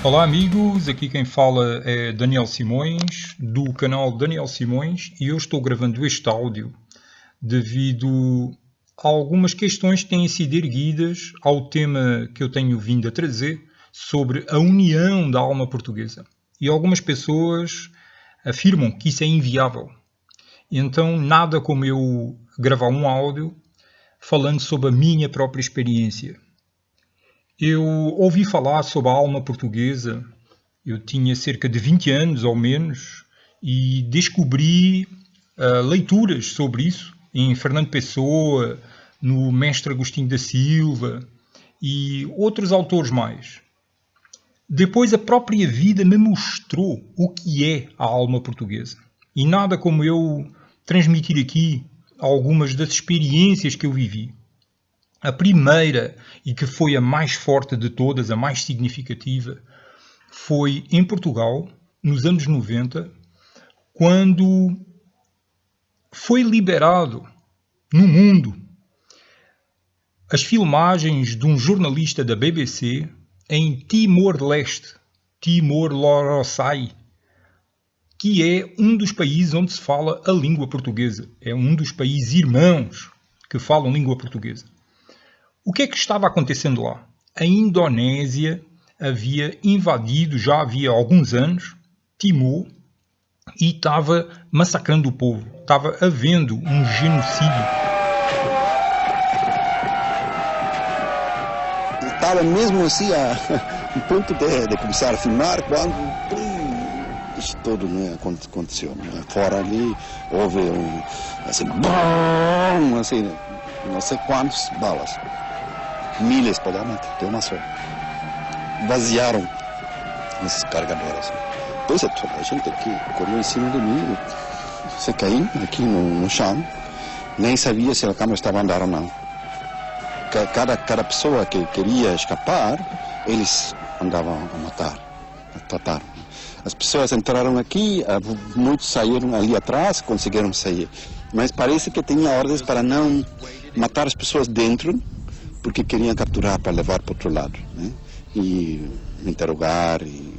Olá amigos, aqui quem fala é Daniel Simões, do canal Daniel Simões, e eu estou gravando este áudio devido a algumas questões que têm sido erguidas ao tema que eu tenho vindo a trazer sobre a união da alma portuguesa. E algumas pessoas afirmam que isso é inviável. Então, nada como eu gravar um áudio falando sobre a minha própria experiência. Eu ouvi falar sobre a alma portuguesa. Eu tinha cerca de 20 anos ou menos e descobri leituras sobre isso em Fernando Pessoa, no mestre Agostinho da Silva e outros autores mais. Depois a própria vida me mostrou o que é a alma portuguesa. E nada como eu transmitir aqui algumas das experiências que eu vivi. A primeira, e que foi a mais forte de todas, a mais significativa, foi em Portugal, nos anos 90, quando foi liberado no mundo as filmagens de um jornalista da BBC em Timor-Leste, Timor-Leste, que é um dos países onde se fala a língua portuguesa. É um dos países irmãos que falam língua portuguesa. O que é que estava acontecendo lá? A Indonésia havia invadido, já havia alguns anos, Timor, e estava massacrando o povo. Estava havendo um genocídio. Estava mesmo assim a ponto de começar a filmar quando isso todo aconteceu. Né? Fora ali houve assim, bom, assim, não sei quantas balas. Milhas, provavelmente, tem uma só. Vaziaram esses carregadores. Depois a gente aqui correu em cima de mim, você caiu aqui no chão, nem sabia se a câmera estava a andar ou não. Cada pessoa que queria escapar, eles andavam a matar, a tratar. As pessoas entraram aqui, muitos saíram ali atrás, conseguiram sair. Mas parece que tinha ordens para não matar as pessoas dentro, porque queriam capturar para levar para o outro lado, né? E interrogar, e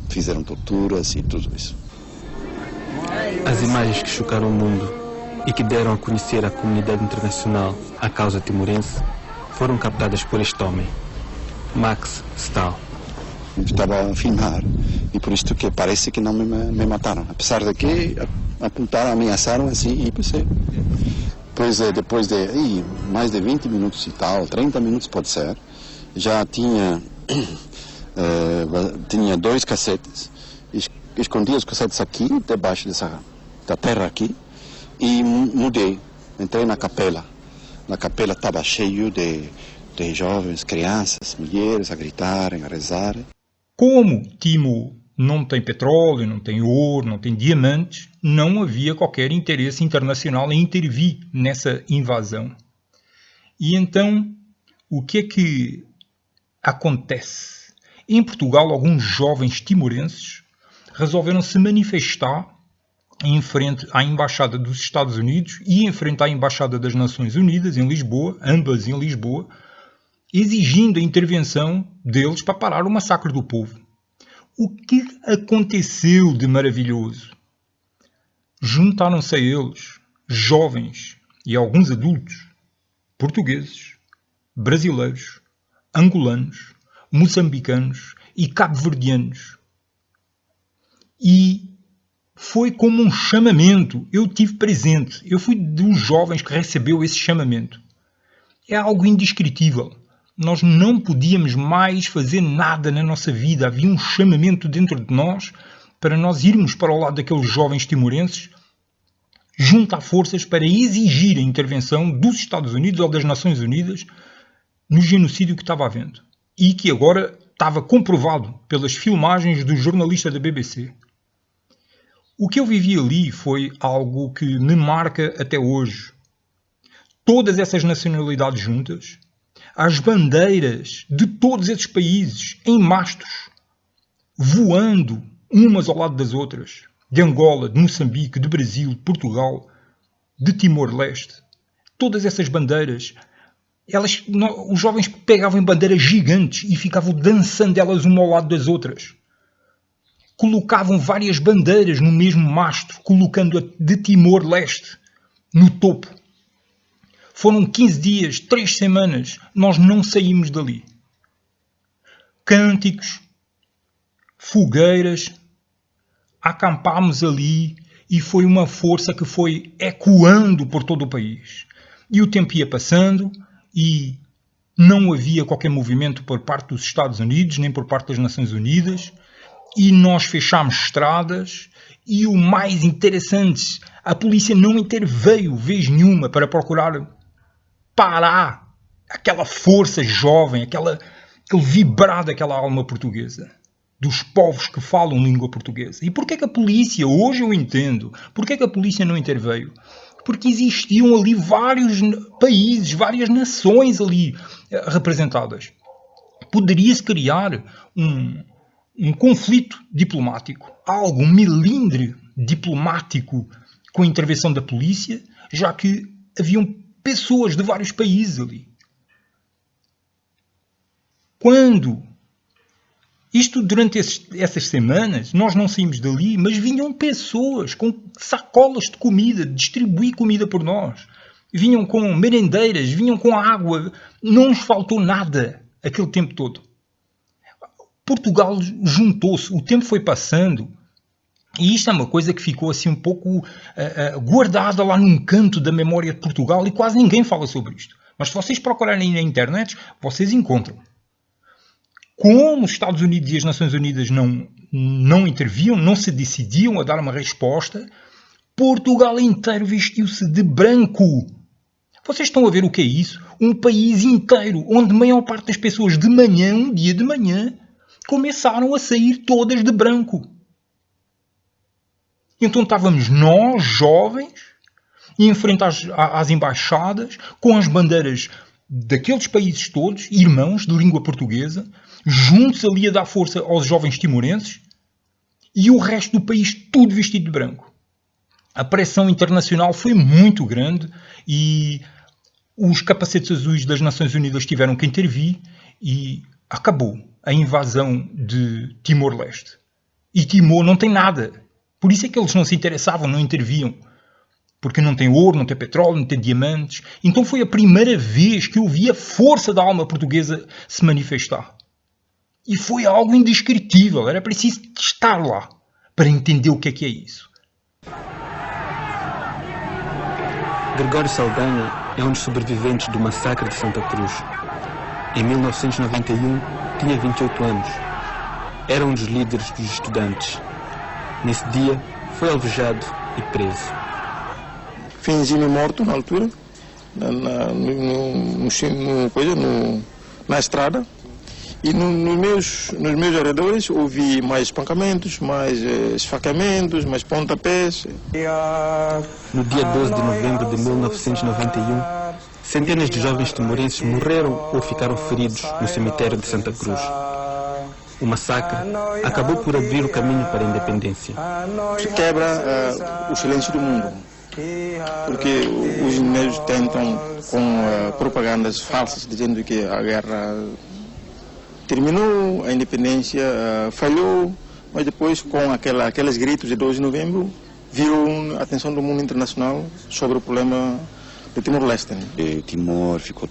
fizeram torturas e tudo isso. As imagens que chocaram o mundo e que deram a conhecer à comunidade internacional a causa timorense foram captadas por este homem, Max Stahl. Estava a filmar e por isso que parece que não me mataram, apesar de que apontaram, ameaçaram assim e pensei. Depois de mais de 20 minutos e tal, 30 minutos pode ser, já tinha 2 cassetes, escondi os cassetes aqui, debaixo da terra aqui, e mudei, entrei na capela. Na capela estava cheio de jovens, crianças, mulheres a gritarem, a rezarem. Como Timor não tem petróleo, não tem ouro, não tem diamantes, não havia qualquer interesse internacional em intervir nessa invasão. E então, o que é que acontece? Em Portugal, alguns jovens timorenses resolveram se manifestar em frente à Embaixada dos Estados Unidos e em frente à Embaixada das Nações Unidas, em Lisboa, ambas em Lisboa, exigindo a intervenção deles para parar o massacre do povo. O que aconteceu de maravilhoso? Juntaram-se a eles jovens e alguns adultos, portugueses, brasileiros, angolanos, moçambicanos e cabo-verdianos. E foi como um chamamento. Eu tive presente. Eu fui dos jovens que recebeu esse chamamento. É algo indescritível. Nós não podíamos mais fazer nada na nossa vida. Havia um chamamento dentro de nós para nós irmos para o lado daqueles jovens timorenses, juntar forças para exigir a intervenção dos Estados Unidos ou das Nações Unidas no genocídio que estava havendo. E que agora estava comprovado pelas filmagens do jornalista da BBC. O que eu vivi ali foi algo que me marca até hoje. Todas essas nacionalidades juntas, as bandeiras de todos esses países em mastos, voando umas ao lado das outras, de Angola, de Moçambique, de Brasil, de Portugal, de Timor-Leste. Todas essas bandeiras Os jovens pegavam em bandeiras gigantes e ficavam dançando elas uma ao lado das outras. Colocavam várias bandeiras no mesmo mastro, colocando a de Timor-Leste no topo. Foram 15 dias, 3 semanas, nós não saímos dali. Cânticos, fogueiras, acampámos ali e foi uma força que foi ecoando por todo o país. E o tempo ia passando e não havia qualquer movimento por parte dos Estados Unidos, nem por parte das Nações Unidas, e nós fechámos estradas, e o mais interessante, a polícia não interveio vez nenhuma para procurar parar aquela força jovem, aquele vibrar daquela alma portuguesa, dos povos que falam língua portuguesa. E porquê que a polícia, hoje eu entendo, porquê que a polícia não interveio? Porque existiam ali vários países, várias nações ali representadas. Poderia-se criar um conflito diplomático, um melindre diplomático com a intervenção da polícia, já que haviam pessoas de vários países ali. Isto durante essas semanas, nós não saímos dali, mas vinham pessoas com sacolas de comida, distribuir comida por nós. Vinham com merendeiras, vinham com água, não nos faltou nada aquele tempo todo. Portugal juntou-se, o tempo foi passando, e isto é uma coisa que ficou assim um pouco guardada lá num canto da memória de Portugal e quase ninguém fala sobre isto. Mas se vocês procurarem na internet, vocês encontram. Como os Estados Unidos e as Nações Unidas não interviam, não se decidiam a dar uma resposta, Portugal inteiro vestiu-se de branco. Vocês estão a ver o que é isso? Um país inteiro, onde a maior parte das pessoas de manhã, um dia de manhã, começaram a sair todas de branco. Então estávamos nós, jovens, em frente às embaixadas, com as bandeiras daqueles países todos, irmãos de língua portuguesa, juntos ali a dar força aos jovens timorenses, e o resto do país tudo vestido de branco. A pressão internacional foi muito grande e os capacetes azuis das Nações Unidas tiveram que intervir e acabou a invasão de Timor-Leste. E Timor não tem nada. Por isso é que eles não se interessavam, não interviam. Porque não tem ouro, não tem petróleo, não tem diamantes. Então foi a primeira vez que eu vi a força da alma portuguesa se manifestar. E foi algo indescritível. Era preciso estar lá para entender o que é isso. Gregório Saldanha é um dos sobreviventes do massacre de Santa Cruz. Em 1991, tinha 28 anos. Era um dos líderes dos estudantes. Nesse dia, foi alvejado e preso. Fingi-me morto na altura, na estrada. E nos meus arredores houve mais espancamentos, mais esfaqueamentos, mais pontapés. No dia 12 de novembro de 1991, centenas de jovens timorenses morreram ou ficaram feridos no cemitério de Santa Cruz. O massacre acabou por abrir o caminho para a independência. Quebra o silêncio do mundo, porque os inimigos tentam, com propagandas falsas, dizendo que a guerra terminou, a independência falhou, mas depois, com aqueles gritos de 12 de novembro, viu a atenção do mundo internacional sobre o problema de Timor-Leste. Timor ficou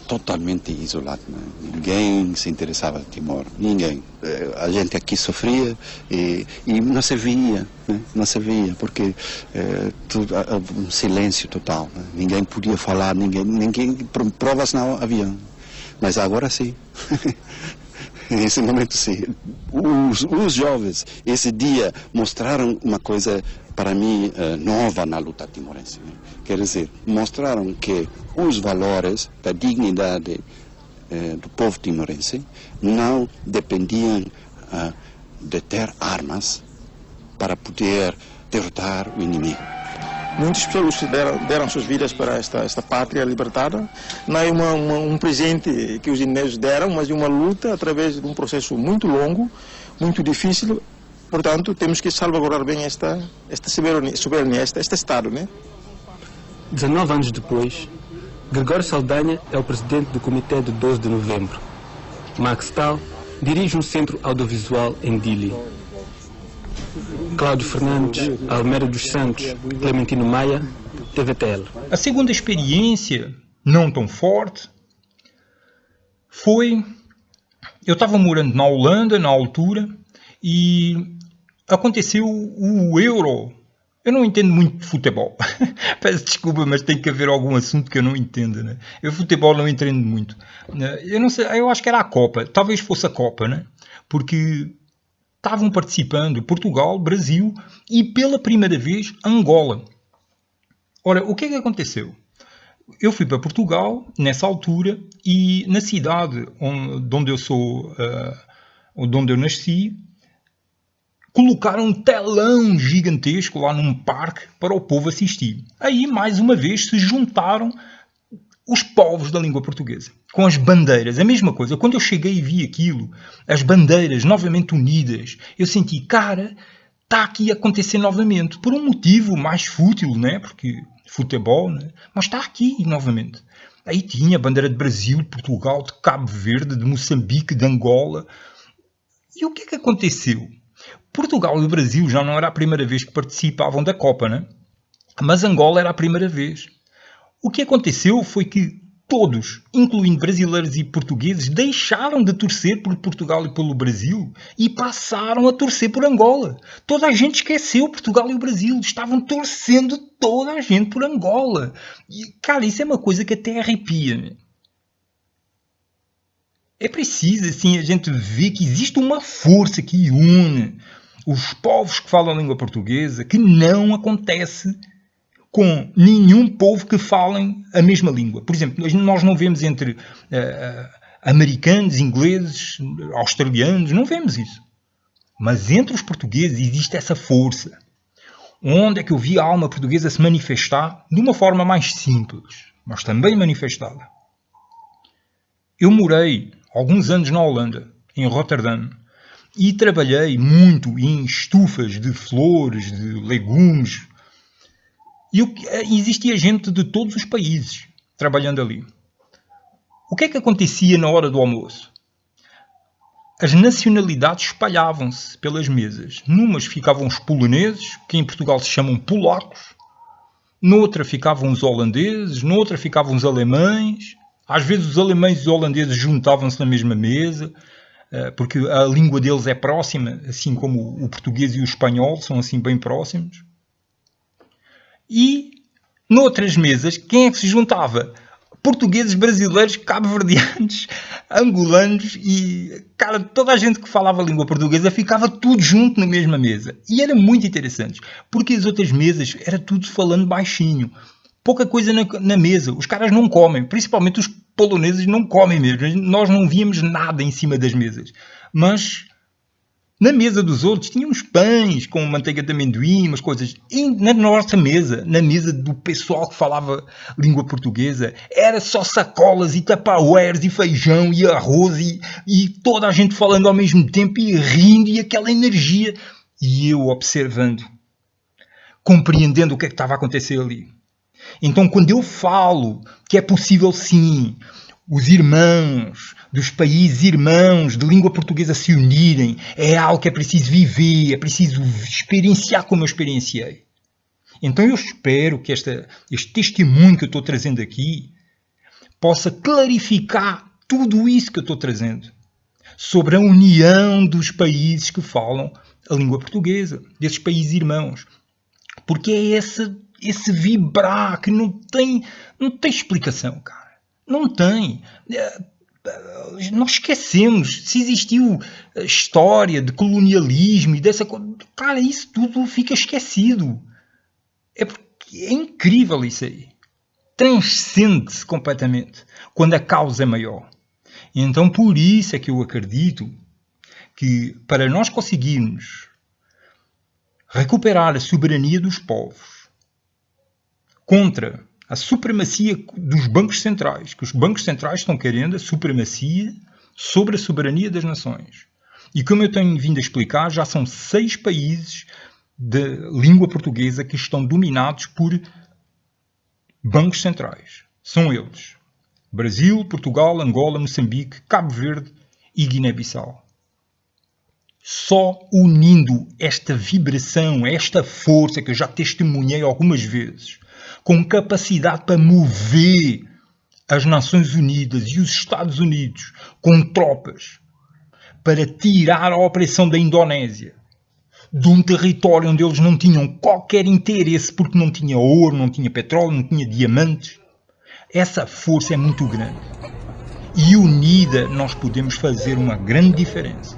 totalmente isolado. Né? Ninguém se interessava em Timor, ninguém. A gente aqui sofria e não se via, né? Não se via, porque um silêncio total. Né? Ninguém podia falar, ninguém provas não havia. Mas agora sim. Nesse momento sim. Os jovens, esse dia, mostraram uma coisa, para mim, nova na luta timorense. Né? Quer dizer, mostraram que os valores da dignidade do povo timorense não dependiam de ter armas para poder derrotar o inimigo. Muitas pessoas deram suas vidas para esta pátria libertada. Não é um presente que os indígenas deram, mas uma luta através de um processo muito longo, muito difícil. Portanto, temos que salvaguardar bem esta soberania, este Estado, né? 19 anos depois, Gregório Saldanha é o presidente do Comitê do 12 de Novembro. Max Stahl dirige um centro audiovisual em Dili. Cláudio Fernandes, Almeida dos Santos, Clementino Maia, TVTL. A segunda experiência, não tão forte, foi... Eu estava morando na Holanda, na altura, e aconteceu o Euro. Eu não entendo muito de futebol. Peço desculpa, mas tem que haver algum assunto que eu não entendo, né? Eu futebol não entendo muito. Eu não sei, eu acho que era a Copa. Talvez fosse a Copa, né? Porque estavam participando Portugal, Brasil e pela primeira vez Angola. Ora, o que é que aconteceu? Eu fui para Portugal nessa altura e na cidade onde eu sou, onde eu nasci, colocaram um telão gigantesco lá num parque para o povo assistir. Aí, mais uma vez, se juntaram os povos da língua portuguesa, com as bandeiras. A mesma coisa. Quando eu cheguei e vi aquilo, as bandeiras novamente unidas, eu senti, cara, está aqui a acontecer novamente. Por um motivo mais fútil, né? Porque futebol, né? Mas está aqui novamente. Aí tinha a bandeira de Brasil, de Portugal, de Cabo Verde, de Moçambique, de Angola. E o que é que aconteceu? Portugal e o Brasil já não era a primeira vez que participavam da Copa, né? Mas Angola era a primeira vez. O que aconteceu foi que todos, incluindo brasileiros e portugueses, deixaram de torcer por Portugal e pelo Brasil e passaram a torcer por Angola. Toda a gente esqueceu Portugal e o Brasil. Estavam torcendo toda a gente por Angola. E, cara, isso é uma coisa que até arrepia, né? É preciso, assim, a gente ver que existe uma força que une os povos que falam a língua portuguesa, que não acontece com nenhum povo que falem a mesma língua. Por exemplo, nós não vemos entre americanos, ingleses, australianos, não vemos isso. Mas entre os portugueses existe essa força. Onde é que eu vi a alma portuguesa se manifestar de uma forma mais simples, mas também manifestada? Eu morei alguns anos na Holanda, em Rotterdam, e trabalhei muito em estufas de flores, de legumes. E existia gente de todos os países trabalhando ali. O que é que acontecia na hora do almoço? As nacionalidades espalhavam-se pelas mesas. Numas ficavam os poloneses, que em Portugal se chamam polacos. Noutra ficavam os holandeses. Noutra ficavam os alemães. Às vezes os alemães e os holandeses juntavam-se na mesma mesa, porque a língua deles é próxima, assim como o português e o espanhol são assim bem próximos. E, noutras mesas, quem é que se juntava? Portugueses, brasileiros, cabo-verdianos, angolanos e, cara, toda a gente que falava a língua portuguesa ficava tudo junto na mesma mesa. E era muito interessante, porque as outras mesas era tudo falando baixinho. Pouca coisa na mesa. Os caras não comem. Principalmente os poloneses não comem mesmo. Nós não víamos nada em cima das mesas. Mas na mesa dos outros tinha uns pães com manteiga de amendoim, umas coisas. E na nossa mesa, na mesa do pessoal que falava língua portuguesa, era só sacolas e tupperwares e feijão e arroz e toda a gente falando ao mesmo tempo e rindo e aquela energia. E eu observando, compreendendo o que é que estava a acontecer ali. Então, quando eu falo que é possível, sim, os irmãos dos países irmãos de língua portuguesa se unirem, é algo que é preciso viver, é preciso experienciar como eu experienciei. Então, eu espero que este testemunho que eu estou trazendo aqui possa clarificar tudo isso que eu estou trazendo sobre a união dos países que falam a língua portuguesa, desses países irmãos. Porque é esse vibrar que não tem explicação, cara. Não tem. Nós esquecemos se existiu história de colonialismo e dessa coisa. Cara, isso tudo fica esquecido. É porque é incrível isso aí. Transcende-se completamente quando a causa é maior. Então, por isso é que eu acredito que para nós conseguirmos recuperar a soberania dos povos contra a supremacia dos bancos centrais, que os bancos centrais estão querendo a supremacia sobre a soberania das nações. E como eu tenho vindo a explicar, já são 6 países de língua portuguesa que estão dominados por bancos centrais. São eles: Brasil, Portugal, Angola, Moçambique, Cabo Verde e Guiné-Bissau. Só unindo esta vibração, esta força que eu já testemunhei algumas vezes, com capacidade para mover as Nações Unidas e os Estados Unidos com tropas para tirar a opressão da Indonésia de um território onde eles não tinham qualquer interesse, porque não tinha ouro, não tinha petróleo, não tinha diamantes. Essa força é muito grande. E unida nós podemos fazer uma grande diferença.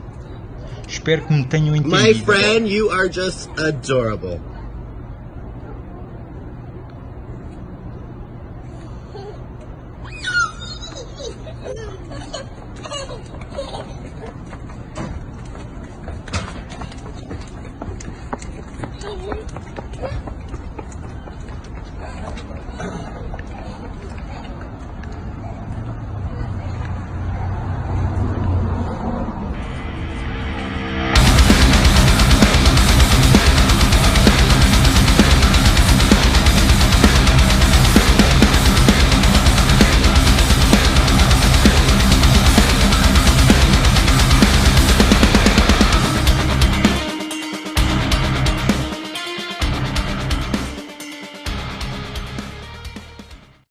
Espero que me tenham entendido. My friend, you are just adorable.